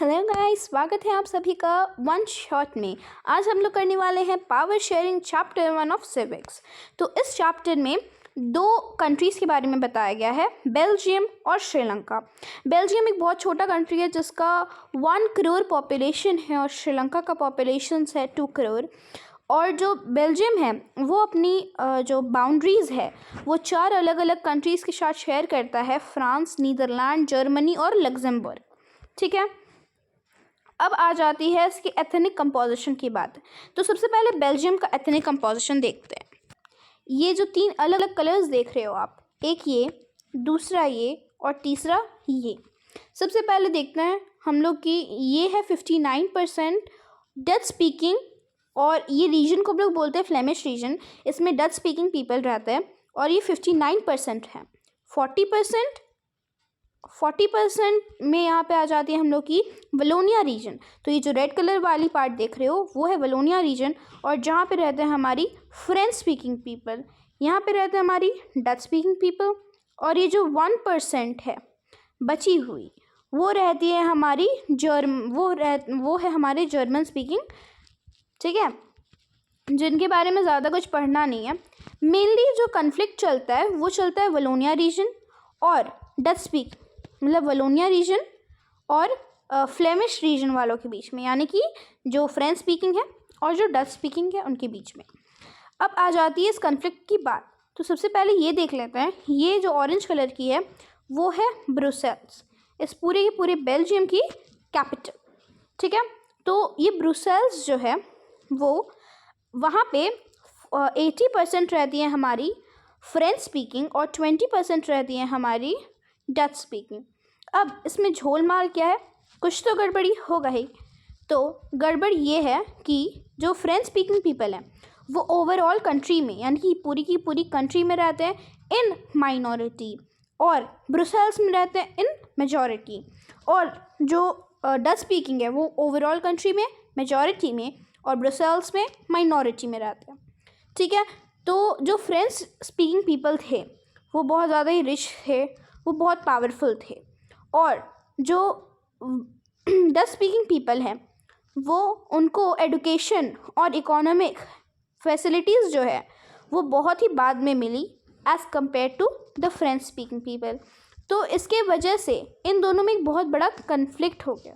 Hello guys, स्वागत है आप सभी का वन शॉट में। आज हम लोग करने वाले हैं power sharing chapter 1 of civics. तो इस चैप्टर में दो कंट्रीज़ के बारे में बताया गया है, बेल्जियम और श्रीलंका। बेल्जियम एक बहुत छोटा कंट्री है जिसका 1 करोड़ पॉपुलेशन है और श्रीलंका का पॉपुलेशन है 2 करोड़। और जो बेल्जियम है वो अपनी जो बाउंड्रीज़ है वो 4 अलग अलग कंट्रीज़ के साथ शेयर करता है, फ्रांस, नीदरलैंड, जर्मनी और लग्जमबर्ग। ठीक है, अब आ जाती है इसकी एथनिक कंपोजिशन की बात। तो सबसे पहले बेल्जियम का एथनिक कंपोजिशन देखते हैं। ये जो 3 अलग अलग कलर्स देख रहे हो आप, एक ये, दूसरा ये और तीसरा ये। सबसे पहले देखते हैं हम लोग कि ये है 59% डच स्पीकिंग, और ये रीजन को हम लोग बोलते हैं फ्लेमिश रीजन। इसमें डच स्पीकिंग पीपल रहते हैं और ये 59% है। 40% में यहाँ पे आ जाती है हम लोग की वलोनिया रीजन। तो ये जो रेड कलर वाली पार्ट देख रहे हो वो है वलोनिया रीजन, और जहाँ पे रहते हैं हमारी फ्रेंच स्पीकिंग पीपल, यहाँ पे रहते हैं हमारी डच स्पीकिंग पीपल। और ये जो 1% है बची हुई वो रहती है हमारी वो है हमारे जर्मन स्पीकिंग। ठीक है, जिनके बारे में ज़्यादा कुछ पढ़ना नहीं है। मेनली जो कन्फ्लिक्ट चलता है वो चलता है वलोनिया रीजन और डच स्पीक, मतलब वलोनिया रीजन और फ्लेमिश रीजन वालों के बीच में, यानी कि जो फ्रेंच स्पीकिंग है और जो डच स्पीकिंग है उनके बीच में। अब आ जाती है इस कन्फ्लिक्ट की बात। तो सबसे पहले ये देख लेते हैं, ये जो ऑरेंज कलर की है वो है ब्रुसेल्स, इस पूरे के पूरे बेल्जियम की कैपिटल। ठीक है, तो ये ब्रुसेल्स जो है वो वहाँ पे 80% रहती है हमारी फ्रेंच स्पीकिंग और 20% रहती है हमारी डच स्पीकिंग। अब इसमें झोल माल क्या है, कुछ तो गड़बड़ी होगा ही। तो गड़बड़ ये है कि जो फ्रेंच स्पीकिंग पीपल हैं वो ओवरऑल कंट्री में, यानी कि पूरी की पूरी कंट्री में रहते हैं इन माइनॉरिटी, और ब्रुसेल्स में रहते हैं इन मेजॉरिटी। और जो डच स्पीकिंग है वो ओवरऑल कंट्री में मेजॉरिटी में और ब्रुसेल्स में माइनॉरिटी में रहते हैं। ठीक है, तो जो फ्रेंच स्पीकिंग पीपल थे वो बहुत ज़्यादा ही रिच थे, वो बहुत पावरफुल थे, और जो डच स्पीकिंग पीपल हैं वो उनको एडुकेशन और इकोनॉमिक फैसिलिटीज़ जो है वो बहुत ही बाद में मिली as compare to the French speaking people. तो इसके वजह से इन दोनों में एक बहुत बड़ा कन्फ्लिक्ट हो गया,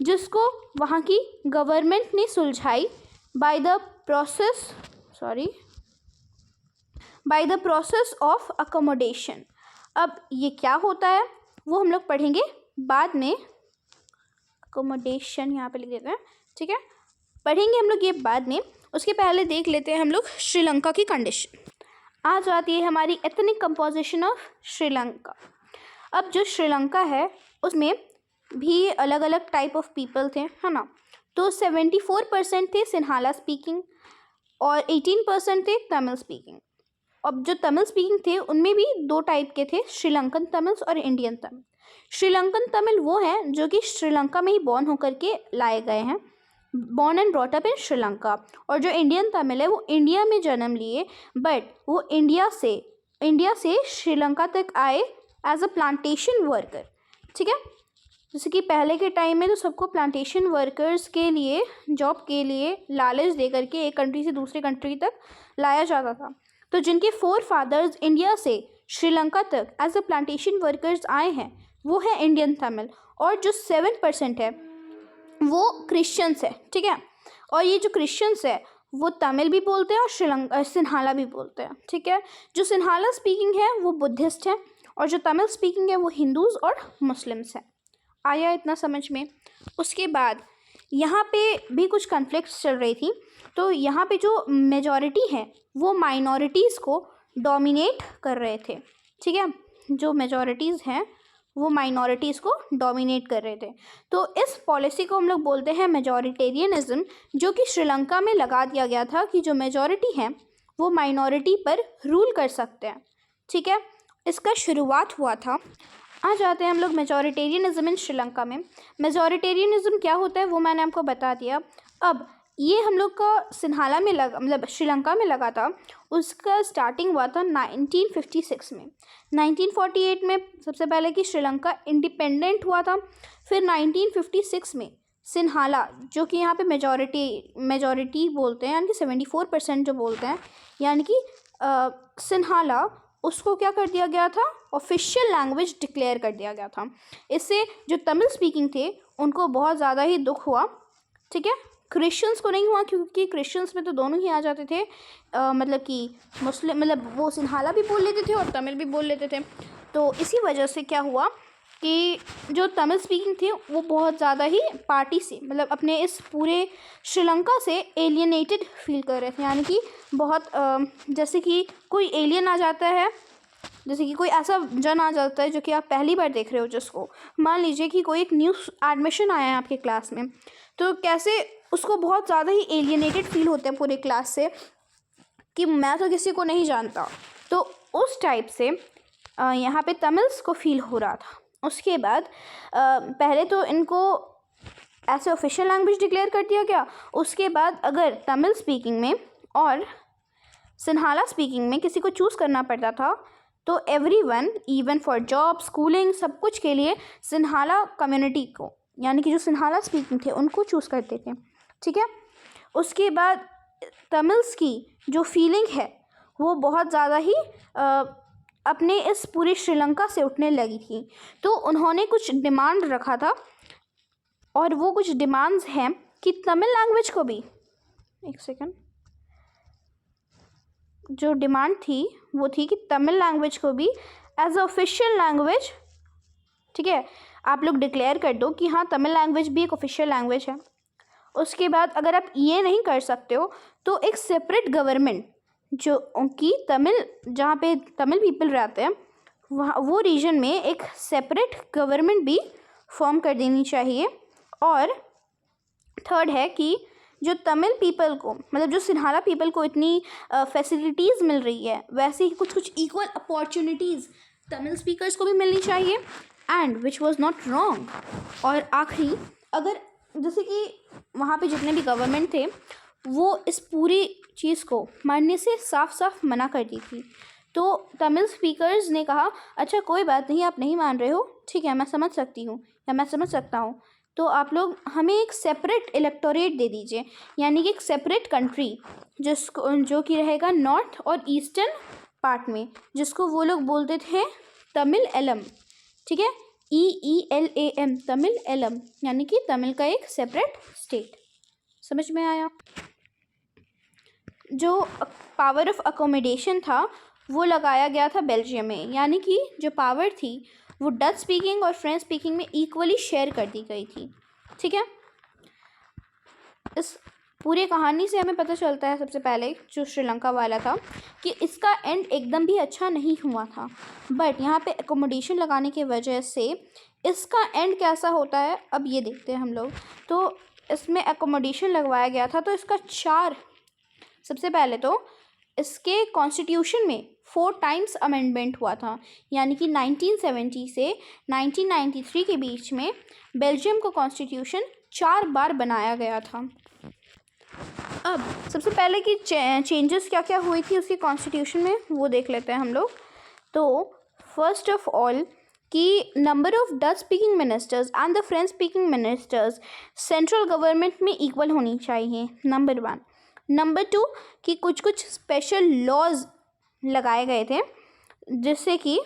जिसको वहाँ की गवर्नमेंट ने सुलझाई by the process of accommodation. अब ये क्या होता है वो हम लोग पढ़ेंगे बाद में। अकोमोडेशन यहाँ पे लिख देते हैं, ठीक है, पढ़ेंगे हम लोग ये बाद में। उसके पहले देख लेते हैं हम लोग श्रीलंका की कंडीशन। आ जाती है हमारी एथनिक कंपोजिशन ऑफ श्रीलंका। अब जो श्रीलंका है उसमें भी अलग अलग टाइप ऑफ पीपल थे, है ना। तो 74% थे सिन्हाला स्पीकिंग और 18% थे तमिल स्पीकिंग। अब जो तमिल स्पीकिंग थे उनमें भी 2 टाइप के थे, श्रीलंकन तमिल्स और इंडियन तमिल। श्रीलंकन तमिल वो हैं जो कि श्रीलंका में ही बॉर्न होकर के लाए गए हैं, born and brought up in Sri Lanka. और जो इंडियन तमिल है वो इंडिया में जन्म लिए, बट वो इंडिया से श्रीलंका तक आए एज अ प्लांटेशन वर्कर। ठीक है, जैसे कि पहले के टाइम में तो सबको प्लांटेशन वर्कर्स के लिए, जॉब के लिए लालच दे करके एक कंट्री से दूसरे कंट्री तक लाया जाता था। तो जिनके 4 फादर्स इंडिया से श्रीलंका तक एज अ प्लांटेशन वर्कर्स आए हैं वो है इंडियन तमिल। और जो 7% है वो क्रिश्चियंस है। ठीक है, और ये जो क्रिश्चियंस है वो तमिल भी बोलते हैं और सिन्हाला भी बोलते हैं। ठीक है, जो सिन्हाला स्पीकिंग है वो बुद्धिस्ट है और जो तमिल स्पीकिंग है वो हिंदूज़ और मुस्लिम्स हैं। आया इतना समझ में। उसके बाद यहाँ पे भी कुछ कन्फ्लिक्ट्स चल रही थी। तो यहाँ पे जो मेजॉरिटी है वो माइनॉरिटीज़ को डोमिनेट कर रहे थे। ठीक है, जो मेजॉरिटीज़ हैं वो माइनॉरिटीज़ को डोमिनेट कर रहे थे। तो इस पॉलिसी को हम लोग बोलते हैं मेजॉरिटेरियनिज्म, जो कि श्रीलंका में लगा दिया गया था कि जो मेजॉरिटी है वो माइनॉरिटी पर रूल कर सकते हैं। ठीक है, इसका शुरुआत हुआ था। आ जाते हैं हम लोग मेजॉरिटेरियनिज्म इन श्रीलंका में। मेजॉरिटेरियनिज्म क्या होता है वो मैंने आपको बता दिया। अब ये हम लोग का सिन्हाला में लगा, मतलब श्रीलंका में लगा था। उसका स्टार्टिंग हुआ था 1956 में। 1948 में सबसे पहले कि श्रीलंका इंडिपेंडेंट हुआ था। फिर 1956 में सिन्हाला, जो कि यहाँ पे मेजॉरिटी बोलते हैं, यानी कि 74% जो बोलते हैं, यानी कि सिन्हाला, उसको क्या कर दिया गया था, ऑफिशियल लैंग्वेज डिक्लेयर कर दिया गया था। इससे जो तमिल स्पीकिंग थे उनको बहुत ज़्यादा ही दुख हुआ, ठीक है। क्रिश्चियंस को नहीं हुआ, क्योंकि क्रिश्चियंस में तो दोनों ही आ जाते थे, मतलब कि मुस्लिम, मतलब वो सिन्हाला भी बोल लेते थे और तमिल भी बोल लेते थे। तो इसी वजह से क्या हुआ कि जो तमिल स्पीकिंग थे वो बहुत ज़्यादा ही पार्टी से, मतलब अपने इस पूरे श्रीलंका से एलियनेटेड फील कर रहे थे। यानी कि बहुत जैसे कि कोई एलियन आ जाता है, जैसे कि कोई ऐसा जन आ जाता है जो कि आप पहली बार देख रहे हो, जिसको मान लीजिए कि कोई एक न्यू एडमिशन आया है आपके क्लास में, तो कैसे उसको बहुत ज़्यादा ही एलियनेटेड फील होता है पूरे क्लास से कि मैं तो किसी को नहीं जानता। तो उस टाइप से यहाँ पे तमिल्स को फील हो रहा था। उसके बाद पहले तो इनको ऐसे ऑफिशियल लैंग्वेज डिक्लेयर कर दिया गया। उसके बाद अगर तमिल स्पीकिंग में और सिन्हाला स्पीकिंग में किसी को चूज़ करना पड़ता था, तो everyone, even for job, schooling, सब कुछ के लिए सिन्हाला कम्युनिटी को, यानी कि जो सिन्हाला स्पीकिंग थे, उनको चूज़ करते थे, ठीक है। उसके बाद तमिल्स की जो फीलिंग है वो बहुत ज़्यादा ही अपने इस पूरे श्रीलंका से उठने लगी थी। तो उन्होंने कुछ डिमांड रखा था, और वो कुछ डिमांड्स हैं कि तमिल लैंग्वेज को भी, एक सेकेंड, जो डिमांड थी वो थी कि तमिल लैंग्वेज को भी एज अ ऑफिशियल लैंग्वेज, ठीक है, आप लोग डिक्लेयर कर दो कि हाँ तमिल लैंग्वेज भी एक ऑफिशियल लैंग्वेज है। उसके बाद अगर आप ये नहीं कर सकते हो तो एक सेपरेट गवर्नमेंट, जो उनकी तमिल, जहाँ पे तमिल पीपल रहते हैं, वहाँ वो रीजन में एक सेपरेट गवर्नमेंट भी फॉर्म कर देनी चाहिए। और थर्ड है कि जो तमिल पीपल को, मतलब जो सिन्हाला पीपल को इतनी फैसिलिटीज़ मिल रही है, वैसे ही कुछ कुछ इक्वल अपॉर्चुनिटीज़ तमिल स्पीकर्स को भी मिलनी चाहिए, and which was not wrong. और आखिरी, अगर जैसे कि वहाँ पे जितने भी गवर्नमेंट थे वो इस पूरी चीज़ को मानने से साफ साफ मना कर दी थी। तो तमिल स्पीकर्स ने कहा अच्छा कोई बात नहीं, आप नहीं मान रहे हो, ठीक है, मैं समझ सकती हूँ या मैं समझ सकता हूँ, तो आप लोग हमें एक सेपरेट इलेक्टोरेट दे दीजिए, यानी कि एक सेपरेट कंट्री, जिसको, जो कि रहेगा नॉर्थ और ईस्टर्न पार्ट में, जिसको वो लोग बोलते थे तमिल एलम, ठीक है, EELAM, तमिल एलम, यानी कि तमिल का एक सेपरेट स्टेट। समझ में आया? जो पावर ऑफ अकोमोडेशन था वो लगाया गया था बेल्जियम में, यानी कि जो पावर थी वो डच स्पीकिंग और फ्रेंच स्पीकिंग में इक्वली शेयर कर दी गई थी, ठीक है। इस पूरी कहानी से हमें पता चलता है सबसे पहले, जो श्रीलंका वाला था, कि इसका एंड एकदम भी अच्छा नहीं हुआ था, बट यहाँ पे एकोमोडेशन लगाने की वजह से इसका एंड कैसा होता है अब ये देखते हैं हम लोग। तो इसमें एकोमोडेशन लगवाया गया था, तो इसका सबसे पहले तो इसके कॉन्स्टिट्यूशन में 4 टाइम्स अमेंडमेंट हुआ था, यानी कि 1970 से 1993 के बीच में बेल्जियम का कॉन्स्टिट्यूशन 4 बार बनाया गया था। अब सबसे पहले की चेंजेस क्या क्या हुई थी उसके कॉन्स्टिट्यूशन में वो देख लेते हैं हम लोग। तो फर्स्ट ऑफ ऑल कि number of Dutch speaking ministers and the French speaking ministers central government में इक्वल होनी चाहिए, नंबर 1। नंबर 2 कि कुछ कुछ स्पेशल लॉज लगाए गए थे, जिससे कि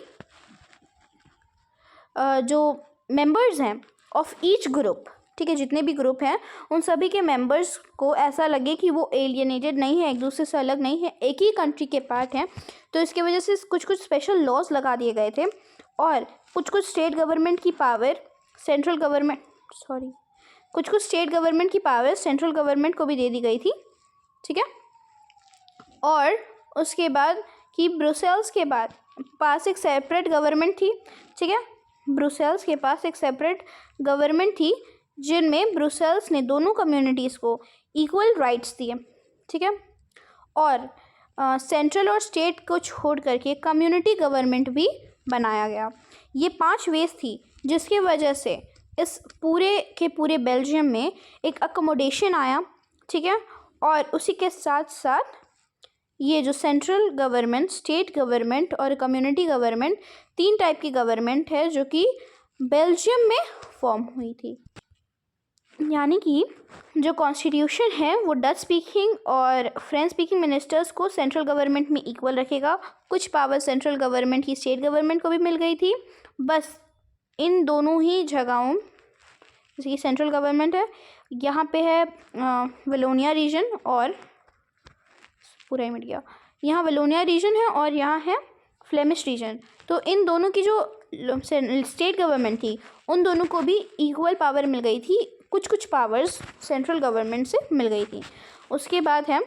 जो मेंबर्स हैं ऑफ ईच ग्रुप, ठीक है, जितने भी ग्रुप हैं उन सभी के मेंबर्स को ऐसा लगे कि वो एलियनेटेड नहीं है, एक दूसरे से अलग नहीं है, एक ही कंट्री के पार्ट हैं। तो इसकी वजह से कुछ कुछ स्पेशल लॉज लगा दिए गए थे, और कुछ कुछ स्टेट गवर्नमेंट की पावर सेंट्रल गवर्नमेंट को भी दे दी गई थी, ठीक है। और उसके बाद कि ब्रुसेल्स के पास एक सेपरेट गवर्नमेंट थी, ठीक है, ब्रुसेल्स के पास एक सेपरेट गवर्नमेंट थी, जिनमें ब्रुसेल्स ने दोनों कम्युनिटीज़ को इक्वल राइट्स दिए, ठीक है। और सेंट्रल और स्टेट को छोड़ करके कम्युनिटी गवर्नमेंट भी बनाया गया। ये 5 वेज थी जिसकी वजह से इस पूरे के पूरे बेल्जियम में एक अकोमोडेशन आया, ठीक है। और उसी के साथ साथ ये जो सेंट्रल गवर्नमेंट, स्टेट गवर्नमेंट और कम्युनिटी गवर्नमेंट, 3 टाइप की गवर्नमेंट है जो कि बेल्जियम में फॉर्म हुई थी। यानी कि जो कॉन्स्टिट्यूशन है वो डच स्पीकिंग और फ्रेंच स्पीकिंग मिनिस्टर्स को सेंट्रल गवर्नमेंट में इक्वल रखेगा। कुछ पावर सेंट्रल गवर्नमेंट की स्टेट गवर्नमेंट को भी मिल गई थी। बस इन दोनों ही जगहों, जैसे कि सेंट्रल गवर्नमेंट है, यहाँ पे है वलोनिया रीजन और पूरा ही मिट गया, यहाँ वलोनिया रीजन है और यहाँ है फ्लेमिश रीजन। तो इन दोनों की जो स्टेट गवर्नमेंट थी उन दोनों को भी इक्वल पावर मिल गई थी। कुछ कुछ पावर्स सेंट्रल गवर्नमेंट से मिल गई थी। उसके बाद है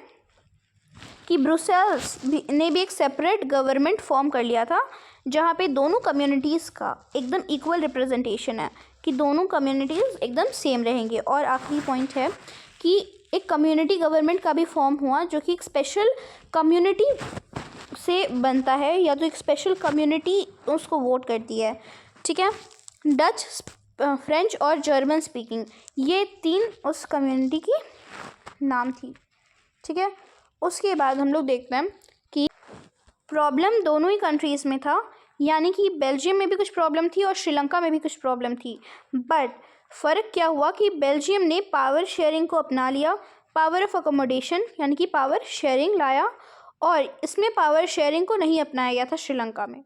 कि ब्रुसेल्स ने भी एक सेपरेट गवर्नमेंट फॉर्म कर लिया था, जहाँ पे दोनों कम्युनिटीज़ का एकदम इक्वल रिप्रेजेंटेशन है, कि दोनों कम्युनिटीज़ एकदम सेम रहेंगे। और आखिरी पॉइंट है कि एक कम्युनिटी गवर्नमेंट का भी फॉर्म हुआ, जो कि एक स्पेशल कम्युनिटी से बनता है, या तो एक स्पेशल कम्युनिटी उसको वोट करती है। ठीक है, डच, फ्रेंच और जर्मन स्पीकिंग, ये 3 उस कम्युनिटी की नाम थी। ठीक है, उसके बाद हम लोग देखते हैं कि प्रॉब्लम दोनों ही कंट्रीज़ में था, यानी कि बेल्जियम में भी कुछ प्रॉब्लम थी और श्रीलंका में भी कुछ प्रॉब्लम थी। बट फ़र्क क्या हुआ कि बेल्जियम ने पावर शेयरिंग को अपना लिया, पावर ऑफ अकोमोडेशन यानी कि पावर शेयरिंग लाया, और इसमें पावर शेयरिंग को नहीं अपनाया गया था श्रीलंका में।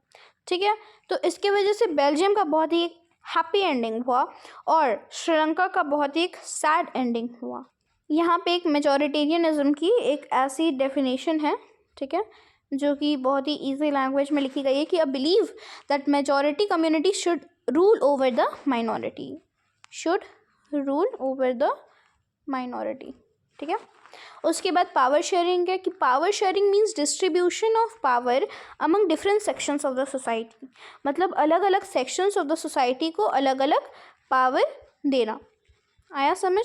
ठीक है, तो इसके वजह से बेल्जियम का बहुत ही हैप्पी एंडिंग हुआ और श्रीलंका का बहुत ही एक सैड एंडिंग हुआ। यहाँ पे एक मेजॉरिटेरियनिज्म की एक ऐसी डेफिनेशन है, ठीक है, जो कि बहुत ही इजी लैंग्वेज में लिखी गई है कि a believe that majority community should rule over the minority, should rule over the minority. ठीक है, उसके बाद पावर शेयरिंग है कि power sharing means distribution of power among different sections of the society, मतलब अलग अलग सेक्शंस ऑफ द सोसाइटी को अलग अलग पावर देना। आया समझ?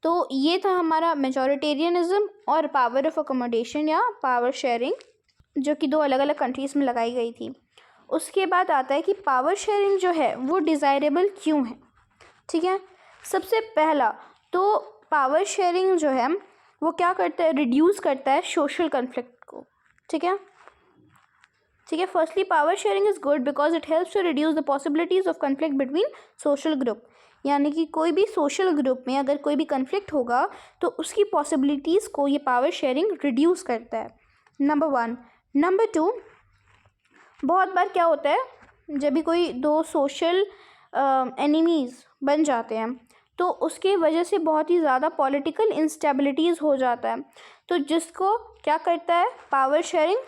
तो ये था हमारा मेजॉरिटेरियनिज्म और पावर ऑफ अकोमोडेशन या पावर शेयरिंग, जो कि 2 अलग अलग कंट्रीज़ में लगाई गई थी। उसके बाद आता है कि पावर शेयरिंग जो है वो डिज़ायरेबल क्यों है। ठीक है, सबसे पहला तो पावर शेयरिंग जो है वो क्या करता है, रिड्यूस करता है सोशल कन्फ्लिक्ट को। ठीक है, firstly power sharing is good because it helps to reduce the possibilities of conflict between social group, यानी कि कोई भी सोशल ग्रुप में अगर कोई भी कन्फ्लिक्ट होगा तो उसकी पॉसिबिलिटीज़ को ये पावर शेयरिंग रिड्यूस करता है, नंबर 1। नंबर 2, बहुत बार क्या होता है जब भी कोई 2 सोशल एनिमीज़ बन जाते हैं तो उसके वजह से बहुत ही ज़्यादा पॉलिटिकल इंस्टेबिलिटीज़ हो जाता है, तो जिसको क्या करता है, पावर शेयरिंग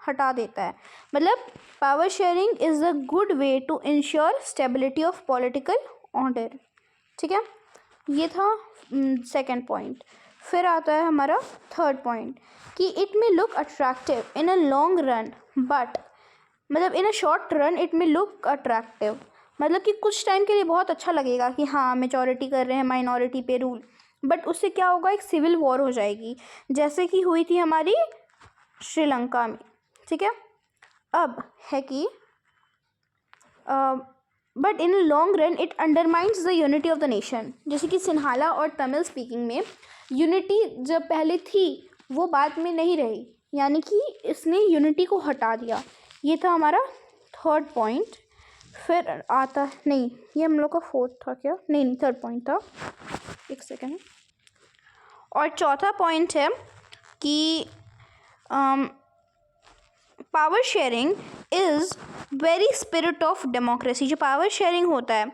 हटा देता है। मतलब power sharing is a good way to ensure stability of political order. ठीक है, ये था सेकंड पॉइंट। फिर आता है हमारा थर्ड पॉइंट कि it may look attractive in a long run, but मतलब in a short run it may look attractive, मतलब कि कुछ टाइम के लिए बहुत अच्छा लगेगा कि हाँ मेजॉरिटी कर रहे हैं माइनॉरिटी पे रूल, बट उससे क्या होगा, एक सिविल वॉर हो जाएगी, जैसे कि हुई थी हमारी श्रीलंका में। ठीक है, अब है कि but in long run it undermines the unity of the nation, जैसे कि सिन्हाला और तमिल स्पीकिंग में यूनिटी जब पहले थी वो बाद में नहीं रही, यानी कि इसने यूनिटी को हटा दिया। ये था हमारा थर्ड पॉइंट। फिर आता नहीं, ये हम लोग का फोर्थ था क्या, नहीं थर्ड पॉइंट था, एक सेकेंड। और चौथा पॉइंट है कि power sharing is very spirit of democracy. जो पावर शेयरिंग होता है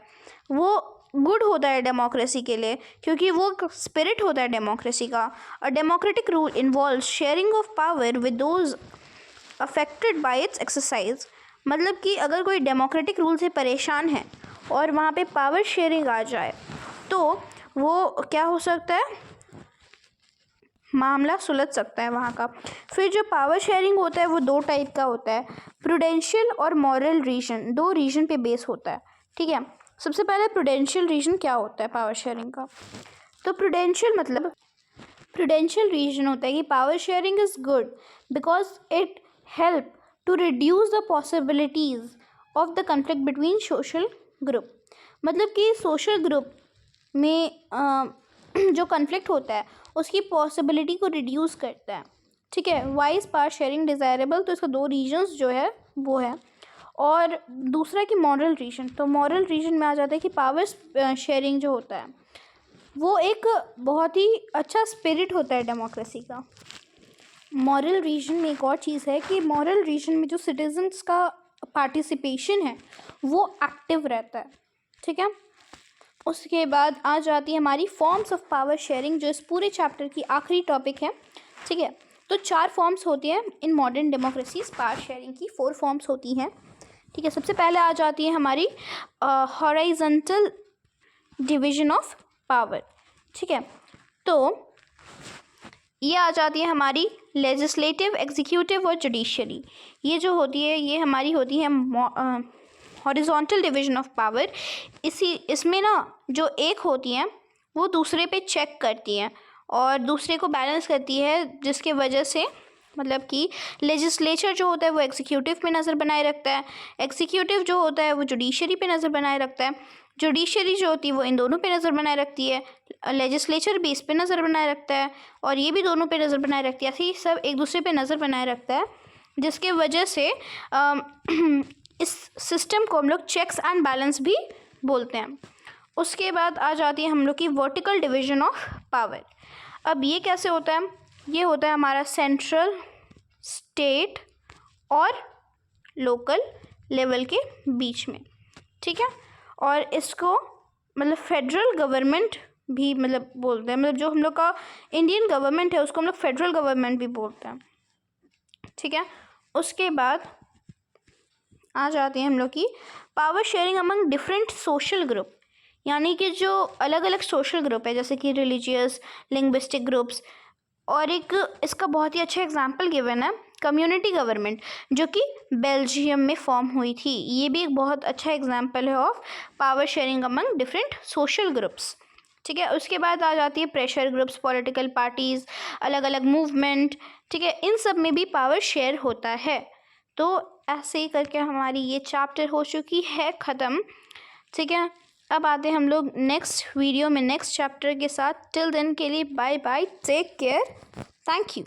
वो गुड होता है डेमोक्रेसी के लिए, क्योंकि वो स्पिरिट होता है डेमोक्रेसी का। A democratic rule involve sharing of power with those affected by it's exercise, मतलब कि अगर कोई डेमोक्रेटिक रूल से परेशान है और वहाँ पे पावर शेयरिंग आ जाए तो वो क्या हो सकता है, मामला सुलझ सकता है वहाँ का। फिर जो पावर शेयरिंग होता है वो 2 टाइप का होता है, प्रूडेंशियल और मॉरल रीजन, 2 रीजन पे बेस होता है। ठीक है, सबसे पहले प्रूडेंशियल रीजन क्या होता है पावर शेयरिंग का, तो प्रूडेंशियल रीजन होता है कि power sharing is good because it help to reduce the possibilities of the conflict between social group, मतलब कि सोशल ग्रुप में जो कन्फ्लिक्ट होता है उसकी पॉसिबिलिटी को रिड्यूस करता है। ठीक है, why is power sharing desirable, तो इसका 2 रीजन्स जो है वो है। और दूसरा कि मॉरल रीजन, तो मॉरल रीजन में आ जाता है कि पावर शेयरिंग जो होता है वो एक बहुत ही अच्छा स्पिरिट होता है डेमोक्रेसी का। मॉरल रीजन में एक और चीज़ है कि मॉरल रीजन में जो सिटीजन्स का पार्टिसिपेशन है वो एक्टिव रहता है। ठीक है, उसके बाद आ जाती है हमारी फॉर्म्स ऑफ पावर शेयरिंग, जो इस पूरे चैप्टर की आखिरी टॉपिक है। ठीक है, तो 4 फॉर्म्स होती हैं in modern democracies. Power sharing की 4 फॉर्म्स होती हैं। ठीक है, सबसे पहले आ जाती है हमारी हॉराइजॉन्टल डिवीजन ऑफ पावर। ठीक है, तो ये आ जाती है हमारी लेजिस्लेटिव, एग्जीक्यूटिव और जुडिशरी। ये जो होती है ये हमारी होती है हॉरिजॉन्टल डिवीजन ऑफ पावर। इसमें ना जो एक होती हैं वो दूसरे पे चेक करती हैं और दूसरे को बैलेंस करती है, जिसके वजह से मतलब कि लेजिस्लेचर जो होता है वो एग्जीक्यूटिव पे नज़र बनाए रखता है, एग्जीक्यूटिव जो होता है वो जुडिशरी पे नज़र बनाए रखता है, जुडिशरी जो होती है वो इन दोनों पे नज़र बनाए रखती है, लेजिस्लेचर भी इस पे नज़र बनाए रखता है और ये भी दोनों पे नज़र बनाए रखती है। ऐसे ही सब एक दूसरे पे नज़र बनाए रखता है, जिसके वजह से इस सिस्टम को हम लोग चेक्स एंड बैलेंस भी बोलते हैं। उसके बाद आ जाती है हम लोग की वर्टिकल डिवीजन ऑफ पावर। अब ये कैसे होता है? ये होता है हमारा सेंट्रल, स्टेट और लोकल लेवल के बीच में। ठीक है, और इसको मतलब फेडरल गवर्नमेंट भी मतलब बोलते हैं, मतलब जो हम लोग का इंडियन गवर्नमेंट है उसको हम लोग फेडरल गवर्नमेंट भी बोलते हैं। ठीक है, उसके बाद आ जाते हैं हम लोग की power sharing among different social group, यानी कि जो अलग अलग सोशल ग्रुप है जैसे कि रिलीजियस, लिंग्विस्टिक ग्रुप्स। और एक इसका बहुत ही अच्छा एग्जांपल गिवन है कम्युनिटी गवर्नमेंट, जो कि बेल्जियम में फॉर्म हुई थी। ये भी एक बहुत अच्छा एग्जांपल है of power sharing among different social groups. ठीक है, उसके बाद आ जाती है प्रेशर ग्रुप्स, पॉलिटिकल पार्टीज़, अलग अलग मूवमेंट। ठीक है, इन सब में भी पावर शेयर होता है। तो ऐसे ही करके हमारी ये चैप्टर हो चुकी है ख़त्म। ठीक है, अब आते हैं हम लोग नेक्स्ट वीडियो में नेक्स्ट चैप्टर के साथ। टिल देन के लिए bye bye, take care, thank you.